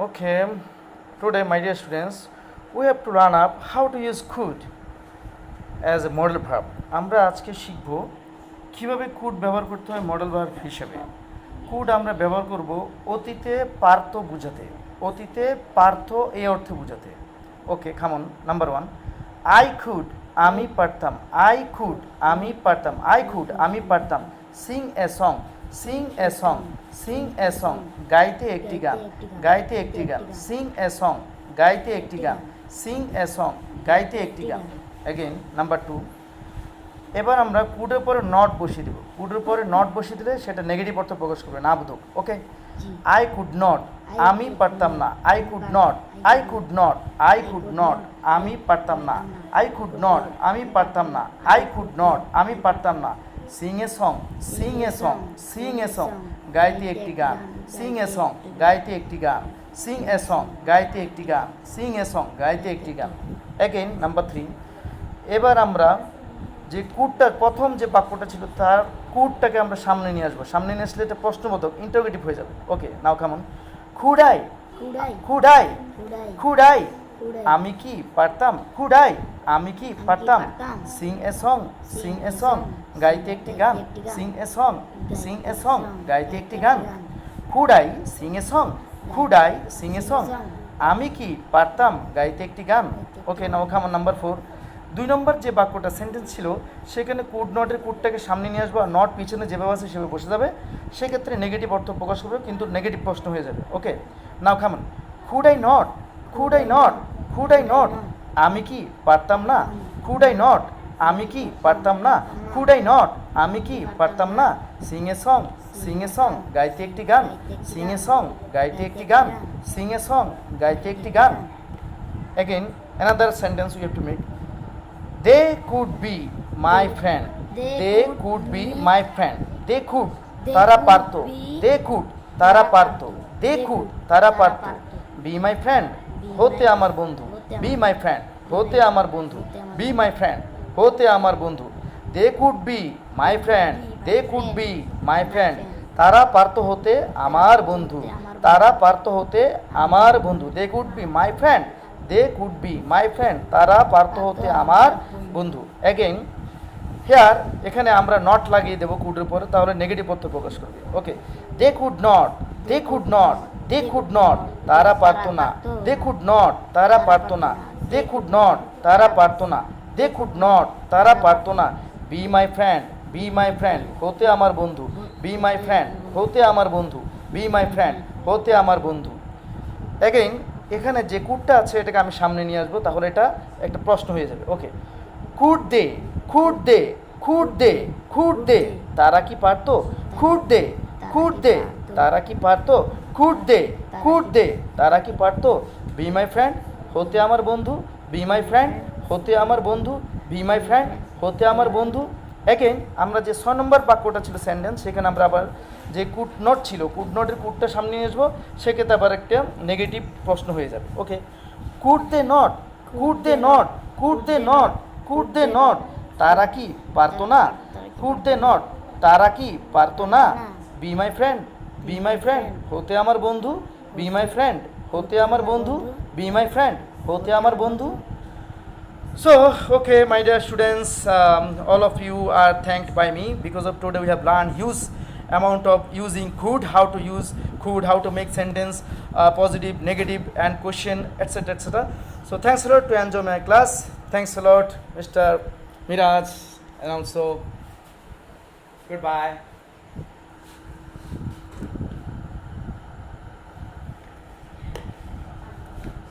Okay, today, my dear students, we have to learn up how to use could as a model verb. আমরা আজকে শিখব কিভাবে could ব্যবহার করতে হয় মডেল ভার্ব হিসেবে। could আমরা ব্যবহার করব অতীতে পারত বোঝাতে, অতীতে পারত এই অর্থে বোঝাতে। ওকে, কামন নাম্বার 1, আই কুড আমি পারতাম, আই কুড আমি পারতাম, আই কুড আমি পারতাম sing a song, sing a song, sing a song গাইতে একটি গান, গাইতে একটি গান, সিং এ সং গাইতে একটি গান, সিং এ সং গাইতে একটি গান। অ্যাগেন নাম্বার 2, এবার আমরা কুডের পরে নট বসিয়ে দেবো। কুডের পরে নট বসিয়ে দিলে সেটা নেগেটিভ অর্থ প্রকাশ করবে, না বোধক। ওকে, আই কুড নট আমি পারতাম না, I could not, I could not, I could not আমি পারতাম না, আই কুড নট আমি পারতাম না, আই কুড নট আমি পারতাম না Singh a song, sing a song, sing a song গাইতে একটি গান, সিং এ সং গাইতে একটি গান, সিং এ সং গাইতে একটি গান, সিং এ সং গাইতে একটি গান। অ্যাগেন নাম্বার 3, এবার আমরা যে কুডটা প্রথম যে বাক্যটা ছিল তার কুডটাকে আমরা সামনে নিয়ে আসবো। সামনে নিয়ে আসলে এটা প্রশ্নবোধক ইন্টারোগেটিভ হয়ে যাবে। ওকে, নাও কেমন, খুডাই, খুডাই, খুডাই আমি কি পারতাম, খুডাই আমি কি পারতাম sing a song, sing a song গাইতে একটি গান, sing a song, sing a song গাইতে একটি গান, খুডাই সিং এ সং, খুডাই সিং এ সং আমি কি পারতাম গাইতে একটি গান। ওকে, নাও কেমন নাম্বার 4, 2 নম্বর যে বাক্যটা সেন্টেন্স ছিল সেখানে কুড নটের কুডটাকে সামনে নিয়ে আসবো, আর নট পিছনে যেভাবে আছে সেভাবে বসে যাবে। সেক্ষেত্রে নেগেটিভ অর্থ প্রকাশ করবে, কিন্তু নেগেটিভ প্রশ্ন হয়ে যাবে। ওকে, নাও কেমন, could I not, could I not, could I not আমি কি পারতাম না, কুড আই নট আমি কি পারতাম না, কুড আই নট আমি কি পারতাম না Singh a song, sing a song গাইতে একটি গান, সিং এ সং গাইতে একটি গান, সিং এ সং গাইতে একটি গান। Again, another sentence we have to make. They could be my friend. They could be my friend. They could তারা পারত, they could তারা পারত, they could তারা পারত be my friend হতে আমার বন্ধু, be my friend হতে আমার বন্ধু, be my friend হতে আমার বন্ধু। They could be my friend, they could be my friend তারা পারত হতে আমার বন্ধু, তারা পারত হতে আমার বন্ধু। They could be my friend, they could be my friend তারা পারত হতে আমার বন্ধু। অ্যাগেন হেয়ার এখানে আমরা নট লাগিয়ে দেবো কুডের পরে, তাহলে নেগেটিভ অর্থ প্রকাশ করবে। Okay, they could not, they could not, they could not তারা পারত না, দে কুড নট তারা পারত না, দে কুড নট তারা পারত না, দে কুড নট তারা পারত না B my friend, B my friend হতে আমার বন্ধু, বি মাই ফ্রেন্ড হতে আমার বন্ধু, বি মাই ফ্রেন্ড হতে আমার বন্ধু। অ্যাগেন এখানে যে কুডটা আছে এটাকে আমি সামনে নিয়ে আসবো, তাহলে এটা একটা প্রশ্ন হয়ে যাবে। Okay, could they, could they, could they, could they তারা কি পারতো, কুড দে, কুড দে তারা কি পারতো, কুড দে, কুড দে তারা কি পারতো বি মাই ফ্রেন্ড হতে আমার বন্ধু, বি মাই ফ্রেন্ড হতে আমার বন্ধু, বি মাই ফ্রেন্ড হতে আমার বন্ধু। অ্যাগেন আমরা যে 6 নম্বর বাক্যটা ছিল সেন্টেন্স, সেখানে আমরা আবার যে কুড নট ছিল কুড নটের কুডটা সামনে নিয়ে আসবো, সেক্ষেত্রে আবার একটা নেগেটিভ প্রশ্ন হয়ে যাবে। Okay, could they not, could they not, could they not, could they not তারা কি পারতো না, কুড দে নট তারা কি পারতো না B my friend, B my friend হতে আমার বন্ধু, বি মাই ফ্রেন্ড হতে আমার বন্ধু, বি মাই ফ্রেন্ড হতে আমার বন্ধু। So, okay, my dear students, all of you are thanked by me because of today we have learned huge amount of using could, how to use could, how to make sentence positive, negative, and question, etc., etc. So, thanks a lot to enjoy my class. Thanks a lot, Mr. Miraj, and also goodbye.